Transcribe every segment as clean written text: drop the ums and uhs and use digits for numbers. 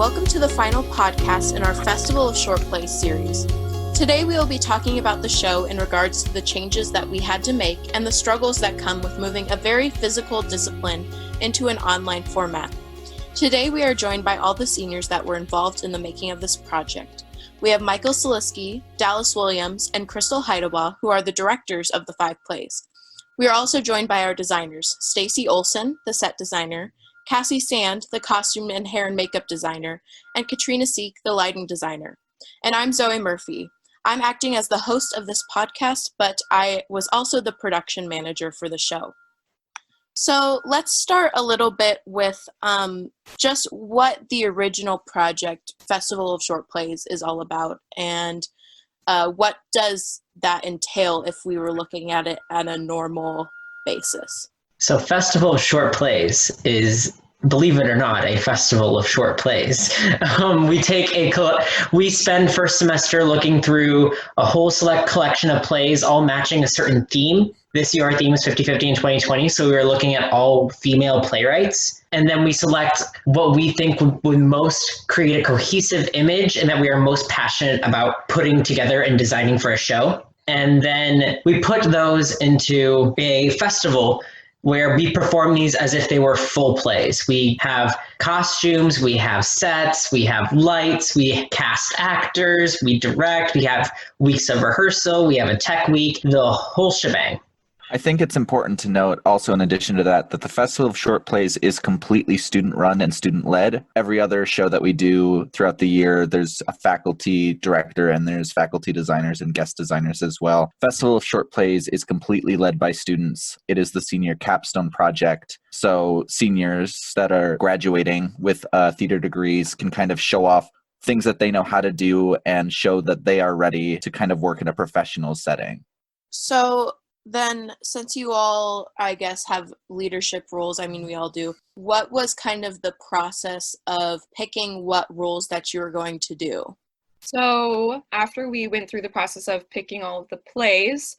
Welcome to the final podcast in our Festival of Short Plays series. Today we will be talking about the show in regards to the changes that we had to make and the struggles that come with moving a very physical discipline into an online format. Today we are joined by all the seniors that were involved in the making of this project. We have Michael Saliski, Dallas Williams, and Crystal Heidebaugh, who are the directors of the 5 plays. We are also joined by our designers, Stacy Olson, the set designer, Cassie Sand, the costume and hair and makeup designer, and Katrina Seek, the lighting designer. And I'm Zoe Murphy. I'm acting as the host of this podcast, but I was also the production manager for the show. So let's start a little bit with just what the original project, Festival of Short Plays, is all about, and what does that entail if we were looking at it at a normal basis? So Festival of Short Plays is, believe it or not, a festival of short plays. We spend first semester looking through a whole select collection of plays, all matching a certain theme. This year our theme is 50-50 in 2020, so we were looking at all female playwrights. And then we select what we think would most create a cohesive image and that we are most passionate about putting together and designing for a show. And then we put those into a festival where we perform these as if they were full plays. We have costumes, we have sets, we have lights, we cast actors, we direct, we have weeks of rehearsal, we have a tech week, the whole shebang. I think it's important to note also in addition to that the Festival of Short Plays is completely student-run and student-led. Every other show that we do throughout the year, there's a faculty director and there's faculty designers and guest designers as well. Festival of Short Plays is completely led by students. It is the senior capstone project. So seniors that are graduating with theater degrees can kind of show off things that they know how to do and show that they are ready to kind of work in a professional setting. So then, since you all, I guess, have leadership roles, I mean, we all do, what was kind of the process of picking what roles that you were going to do? So after we went through the process of picking all of the plays,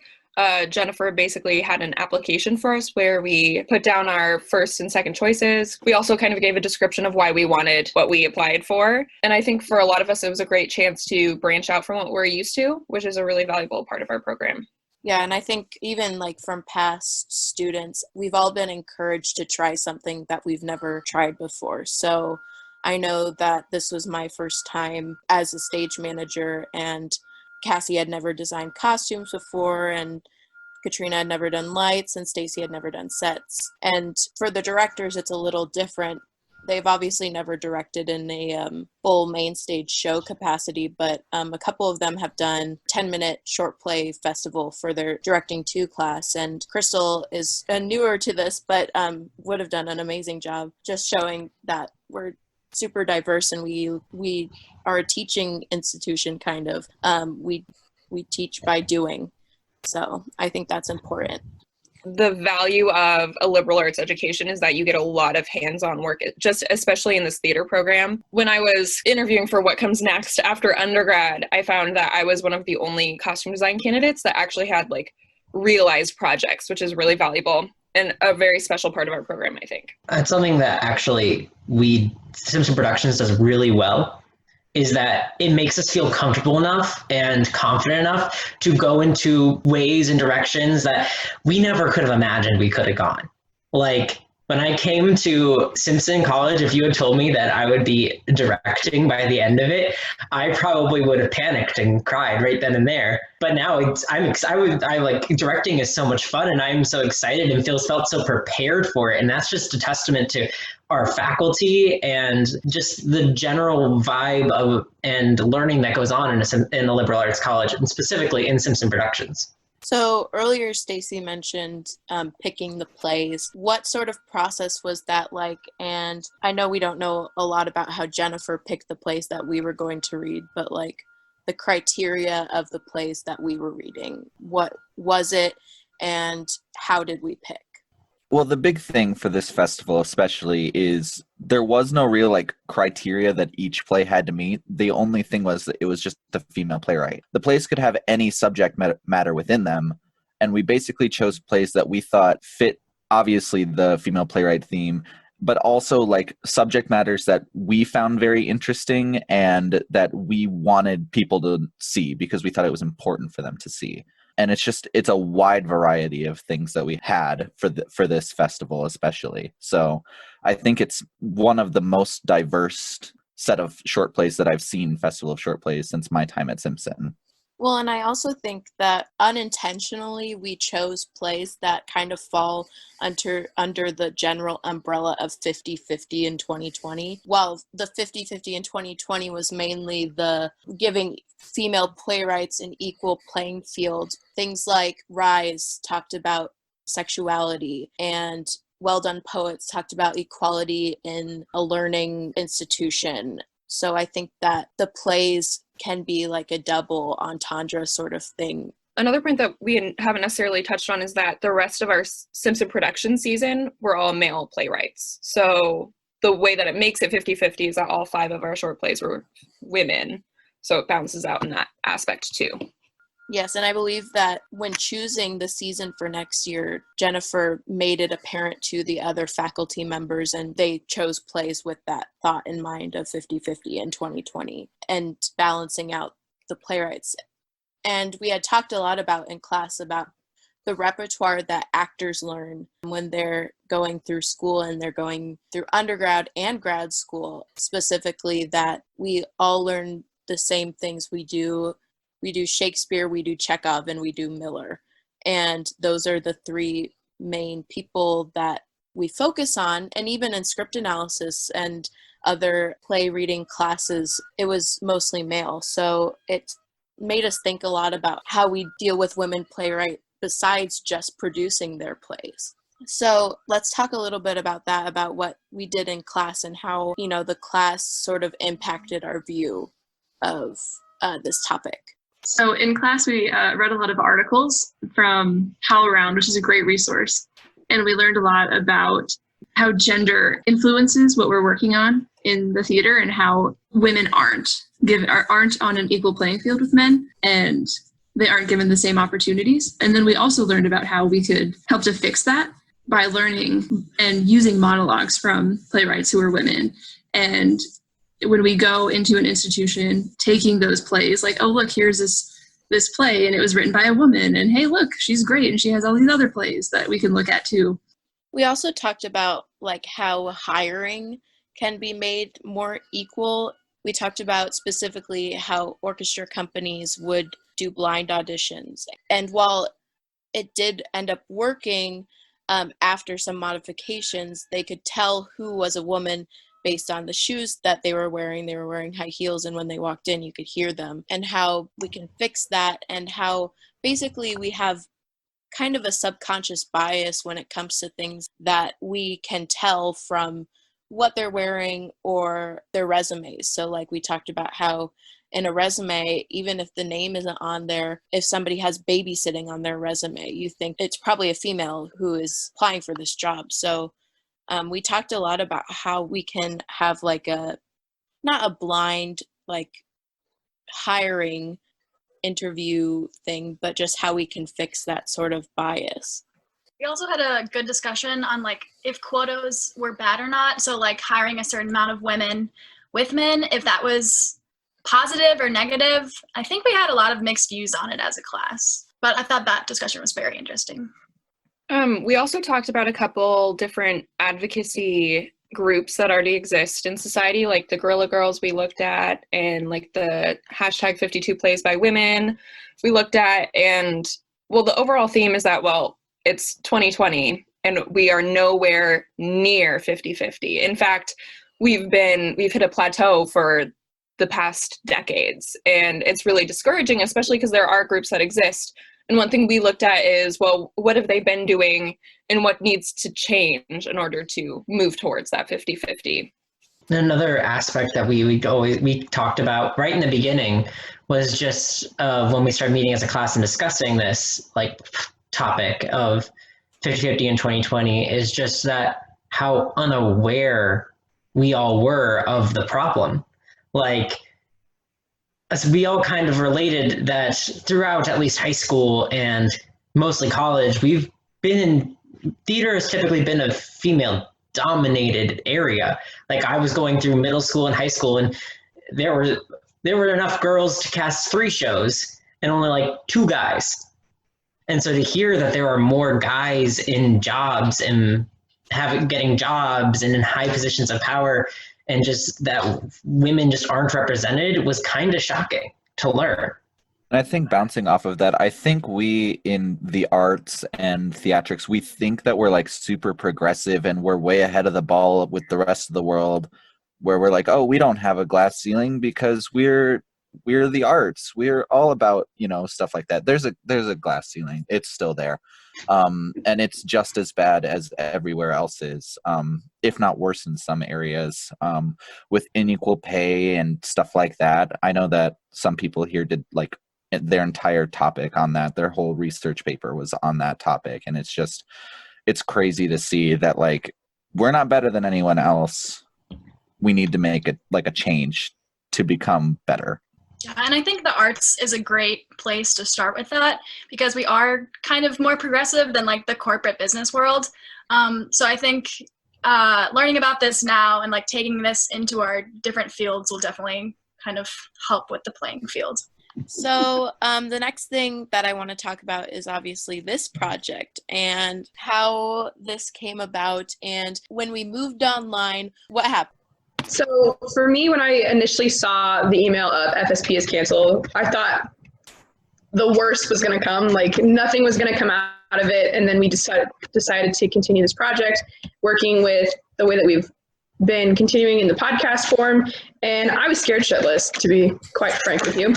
Jennifer basically had an application for us where we put down our first and second choices. We also kind of gave a description of why we wanted what we applied for. And I think for a lot of us, it was a great chance to branch out from what we're used to, which is a really valuable part of our program. Yeah, and I think even like from past students, we've all been encouraged to try something that we've never tried before. So I know that this was my first time as a stage manager, and Cassie had never designed costumes before, and Katrina had never done lights, and Stacy had never done sets. And for the directors, it's a little different. They've obviously never directed in a full main stage show capacity, but a couple of them have done 10-minute short play festival for their Directing 2 class. And Crystal is newer to this, but would have done an amazing job just showing that we're super diverse and we are a teaching institution kind of. We teach by doing. So I think that's important. The value of a liberal arts education is that you get a lot of hands-on work, just especially in this theater program. When I was interviewing for what comes next after undergrad, I found that I was one of the only costume design candidates that actually had like realized projects, which is really valuable and a very special part of our program, I think. It's something that actually Simpson Productions does really well, is that it makes us feel comfortable enough and confident enough to go into ways and directions that we never could have imagined we could have gone. Like when I came to Simpson College, if you had told me that I would be directing by the end of it, I probably would have panicked and cried right then and there. But now directing is so much fun, and I'm so excited and felt so prepared for it. And that's just a testament to our faculty and just the general vibe of and learning that goes on in a liberal arts college, and specifically in Simpson Productions. So earlier, Stacy mentioned picking the plays. What sort of process was that like? And I know we don't know a lot about how Jennifer picked the plays that we were going to read, but like the criteria of the plays that we were reading, what was it and how did we pick? Well, the big thing for this festival especially is there was no real criteria that each play had to meet. The only thing was that it was just the female playwright. The plays could have any subject matter within them, and we basically chose plays that we thought fit obviously the female playwright theme but also like subject matters that we found very interesting and that we wanted people to see because we thought it was important for them to see. And it's a wide variety of things that we had for this festival especially. So I think it's one of the most diverse set of short plays that I've seen Festival of Short Plays since my time at Simpson. Well, and I also think that unintentionally we chose plays that kind of fall under the general umbrella of 50-50 in 2020. While the 50-50 in 2020 was mainly the giving female playwrights an equal playing field, things like Rise talked about sexuality, and Well Done Poets talked about equality in a learning institution. So I think that the plays can be like a double entendre sort of thing. Another point that we haven't necessarily touched on is that the rest of our Simpson production season were all male playwrights. So the way that it makes it 50-50 is that all 5 of our short plays were women. So it balances out in that aspect too. Yes, and I believe that when choosing the season for next year, Jennifer made it apparent to the other faculty members, and they chose plays with that thought in mind of 50-50 in 2020 and balancing out the playwrights. And we had talked a lot about in class about the repertoire that actors learn when they're going through school, and they're going through undergrad and grad school, specifically that we all learn the same things. We do Shakespeare, we do Chekhov, and we do Miller. And those are the 3 main people that we focus on. And even in script analysis and other play reading classes, it was mostly male. So it made us think a lot about how we deal with women playwrights besides just producing their plays. So let's talk a little bit about that, about what we did in class and how, the class sort of impacted our view of this topic. So in class, we read a lot of articles from HowlRound, which is a great resource. And we learned a lot about how gender influences what we're working on in the theater and how women aren't on an equal playing field with men, and they aren't given the same opportunities. And then we also learned about how we could help to fix that by learning and using monologues from playwrights who are women. And when we go into an institution, taking those plays, like, oh, look, here's this play, and it was written by a woman, and hey, look, she's great, and she has all these other plays that we can look at too. We also talked about like how hiring can be made more equal. We talked about specifically how orchestra companies would do blind auditions. And while it did end up working, after some modifications, they could tell who was a woman based on the shoes that they were wearing. They were wearing high heels, and when they walked in, you could hear them. And how we can fix that, and how basically we have kind of a subconscious bias when it comes to things that we can tell from what they're wearing or their resumes. So like we talked about how in a resume, even if the name isn't on there, if somebody has babysitting on their resume, you think it's probably a female who is applying for this job. So we talked a lot about how we can have like not a blind like hiring interview thing, but just how we can fix that sort of bias. We also had a good discussion on like if quotas were bad or not. So like hiring a certain amount of women with men, if that was positive or negative. I think we had a lot of mixed views on it as a class, but I thought that discussion was very interesting. We also talked about a couple different advocacy groups that already exist in society, like the Guerrilla Girls we looked at, and like the hashtag 52 plays by women we looked at. And well, the overall theme is that, well, it's 2020 and we are nowhere near 50-50. In fact, we've hit a plateau for the past decades, and it's really discouraging, especially because there are groups that exist. And one thing we looked at is, well, what have they been doing and what needs to change in order to move towards that 50-50? Another aspect that we talked about right in the beginning was just when we started meeting as a class and discussing this like topic of 50-50 in 2020 is just that how unaware we all were of the problem. Like, as we all kind of related that throughout at least high school and mostly college, theater has typically been a female dominated area. Like I was going through middle school and high school, and there were enough girls to cast 3 shows and only like 2 guys. And so to hear that there are more guys in jobs and getting jobs and in high positions of power, and just that women just aren't represented, was kind of shocking to learn. And I think bouncing off of that, I think we in the arts and theatrics, we think that we're like super progressive and we're way ahead of the ball with the rest of the world, where we're like, oh, we don't have a glass ceiling because we're the arts. We're all about, stuff like that. There's a glass ceiling. It's still there. And it's just as bad as everywhere else is, if not worse in some areas, with unequal pay and stuff like that. I know that some people here did like their entire topic on that. Their whole research paper was on that topic. And it's crazy to see that, like, we're not better than anyone else. We need to make it like a change to become better. Yeah, and I think the arts is a great place to start with that, because we are kind of more progressive than like the corporate business world. So I think learning about this now and like taking this into our different fields will definitely kind of help with the playing field. So the next thing that I want to talk about is obviously this project and how this came about, and when we moved online, what happened? So for me, when I initially saw the email of FSP is canceled, I thought the worst was going to come, like nothing was going to come out of it. And then we decided to continue this project, working with the way that we've been continuing in the podcast form. And I was scared shitless, to be quite frank with you.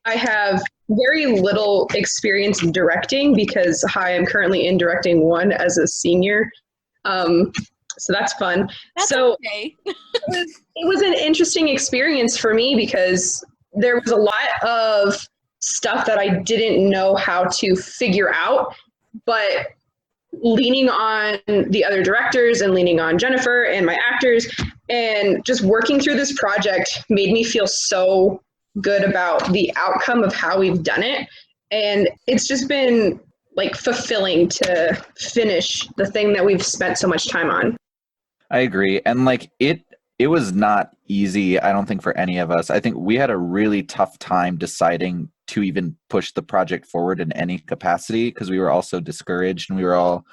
I have very little experience directing because I'm currently in directing 1 as a senior. So that's fun. That's so okay. it was an interesting experience for me because there was a lot of stuff that I didn't know how to figure out, but leaning on the other directors and leaning on Jennifer and my actors and just working through this project made me feel so good about the outcome of how we've done it. And it's just been like fulfilling to finish the thing that we've spent so much time on. I agree. And like it was not easy, I don't think, for any of us. I think we had a really tough time deciding to even push the project forward in any capacity because we were all so discouraged, and we were all,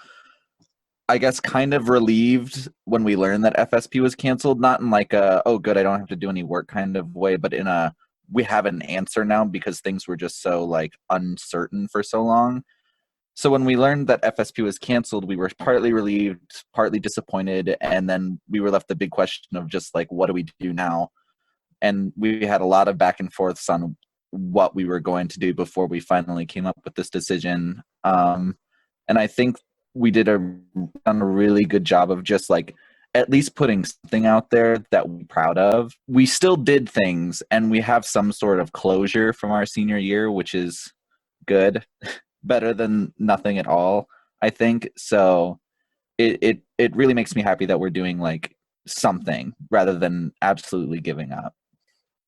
I guess, kind of relieved when we learned that FSP was canceled, not in like a, oh good, I don't have to do any work kind of way, but in a, we have an answer now because things were just so like uncertain for so long. So when we learned that FSP was canceled, we were partly relieved, partly disappointed, and then we were left the big question of just like, what do we do now? And we had a lot of back and forths on what we were going to do before we finally came up with this decision. And I think we done a really good job of just like at least putting something out there that we're proud of. We still did things, and we have some sort of closure from our senior year, which is good. Better than nothing at all, I think. So it really makes me happy that we're doing like something rather than absolutely giving up.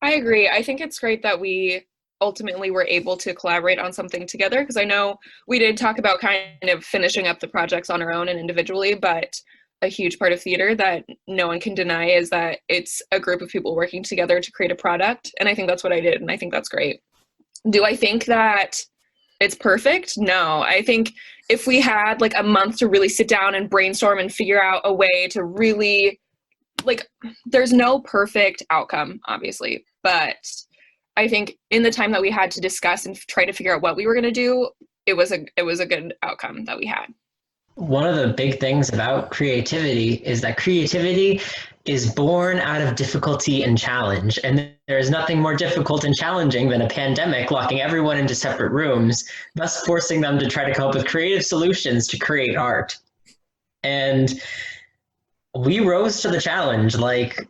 I agree. I think it's great that we ultimately were able to collaborate on something together, because I know we did talk about kind of finishing up the projects on our own and individually, but a huge part of theater that no one can deny is that it's a group of people working together to create a product. And I think that's what I did, and I think that's great. Do I think that it's perfect? No. I think if we had like a month to really sit down and brainstorm and figure out a way to really, like, there's no perfect outcome, obviously, but I think in the time that we had to discuss and try to figure out what we were going to do, it was a good outcome that we had. One of the big things about creativity is that creativity is born out of difficulty and challenge. And there is nothing more difficult and challenging than a pandemic locking everyone into separate rooms, thus forcing them to try to come up with creative solutions to create art. And we rose to the challenge. Like,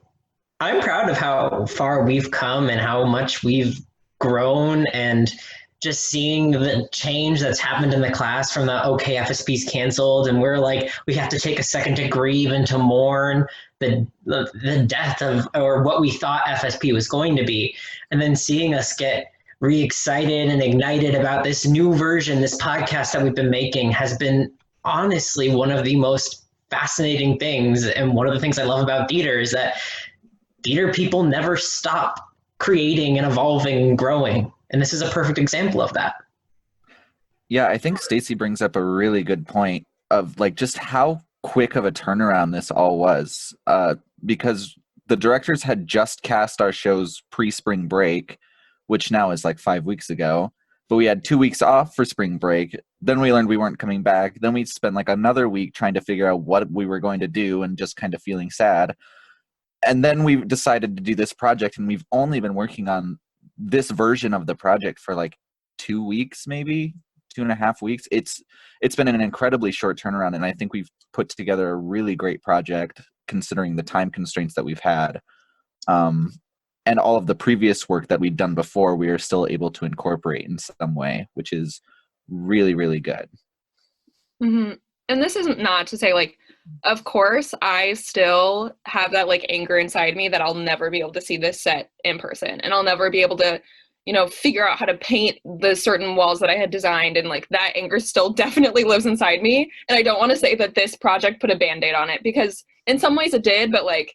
I'm proud of how far we've come and how much we've grown, and just seeing the change that's happened in the class from the, okay, FSP's canceled, and we're like, we have to take a second to grieve and to mourn the death of, or what we thought FSP was going to be. And then seeing us get re-excited and ignited about this new version, this podcast that we've been making, has been honestly one of the most fascinating things. And one of the things I love about theater is that theater people never stop creating and evolving and growing. And this is a perfect example of that. Yeah, I think Stacy brings up a really good point of like just how quick of a turnaround this all was, because the directors had just cast our shows pre-spring break, which now is like 5 weeks ago, but we had 2 weeks off for spring break. Then we learned we weren't coming back. Then we spent like another week trying to figure out what we were going to do and just kind of feeling sad. And then we decided to do this project, and we've only been working on this version of the project for like 2 weeks, maybe 2.5 weeks. It's been an incredibly short turnaround, and I think we've put together a really great project considering the time constraints that we've had. And all of the previous work that we'd done before, we are still able to incorporate in some way, which is really, really good. Mm-hmm. And this isn't not to say, like, of course, I still have that, like, anger inside me that I'll never be able to see this set in person. And I'll never be able to, figure out how to paint the certain walls that I had designed. And, like, that anger still definitely lives inside me. And I don't want to say that this project put a Band-Aid on it, because in some ways it did, but, like,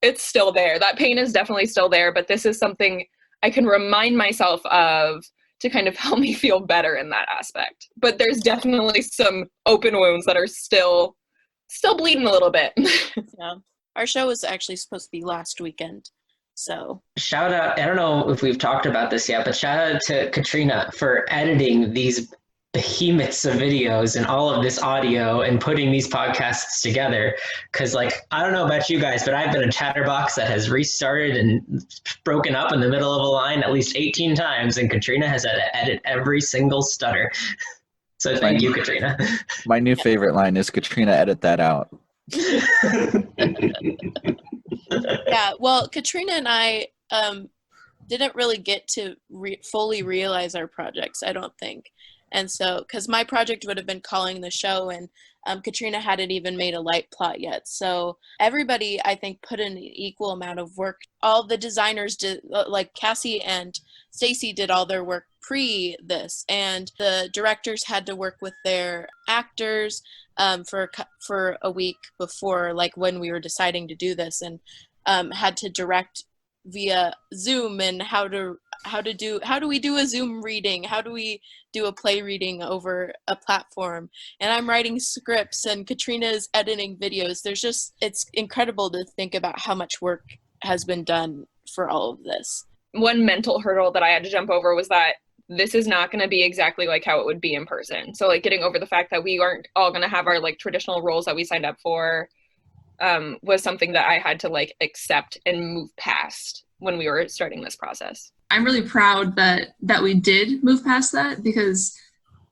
it's still there. That pain is definitely still there, but this is something I can remind myself of to kind of help me feel better in that aspect. But there's definitely some open wounds that are still bleeding a little bit. Yeah. Our show was actually supposed to be last weekend. So shout out, I don't know if we've talked about this yet, but shout out to Katrina for editing these behemoths of videos and all of this audio and putting these podcasts together. Because, like, I don't know about you guys, but I've been a chatterbox that has restarted and broken up in the middle of a line at least 18 times, and Katrina has had to edit every single stutter. So thank you, Katrina. My new favorite line is, Katrina, edit that out. Yeah, well, Katrina and I didn't really get to fully realize our projects, I don't think. And so, because my project would have been calling the show, and Katrina hadn't even made a light plot yet. So everybody, I think, put in an equal amount of work. All the designers did, like Cassie and Stacy did all their work pre this, and the directors had to work with their actors for a week before, like, when we were deciding to do this, and had to direct via Zoom, and how do we do a Zoom reading? How do we do a play reading over a platform? And I'm writing scripts, and Katrina is editing videos. It's incredible to think about how much work has been done for all of this. One mental hurdle that I had to jump over was that this is not going to be exactly like how it would be in person. So, like, getting over the fact that we aren't all going to have our, like, traditional roles that we signed up for was something that I had to, like, accept and move past when we were starting this process. I'm really proud that we did move past that, because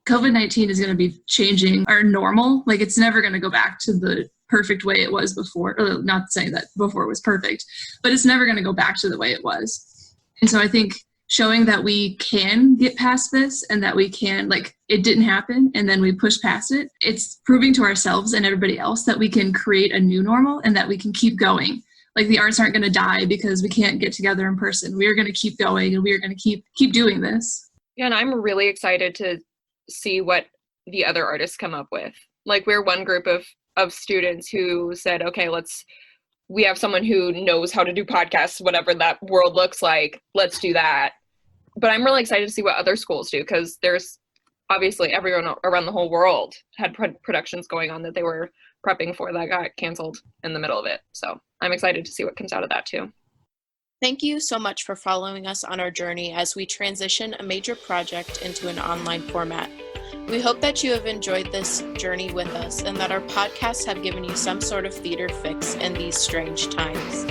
COVID-19 is going to be changing our normal. Like, it's never going to go back to the perfect way it was before. Not saying that before was perfect, but it's never going to go back to the way it was. And so I think showing that we can get past this, and that we can, like, it didn't happen and then we pushed past it. It's proving to ourselves and everybody else that we can create a new normal, and that we can keep going. Like, the arts aren't going to die because we can't get together in person. We are going to keep going, and we are going to keep doing this. Yeah, and I'm really excited to see what the other artists come up with. Like, we're one group of students who said, okay, we have someone who knows how to do podcasts, whatever that world looks like, let's do that. But I'm really excited to see what other schools do, because there's obviously everyone around the whole world had productions going on that they were prepping for that got canceled in the middle of it. So I'm excited to see what comes out of that too. Thank you so much for following us on our journey as we transition a major project into an online format. We hope that you have enjoyed this journey with us, and that our podcasts have given you some sort of theater fix in these strange times.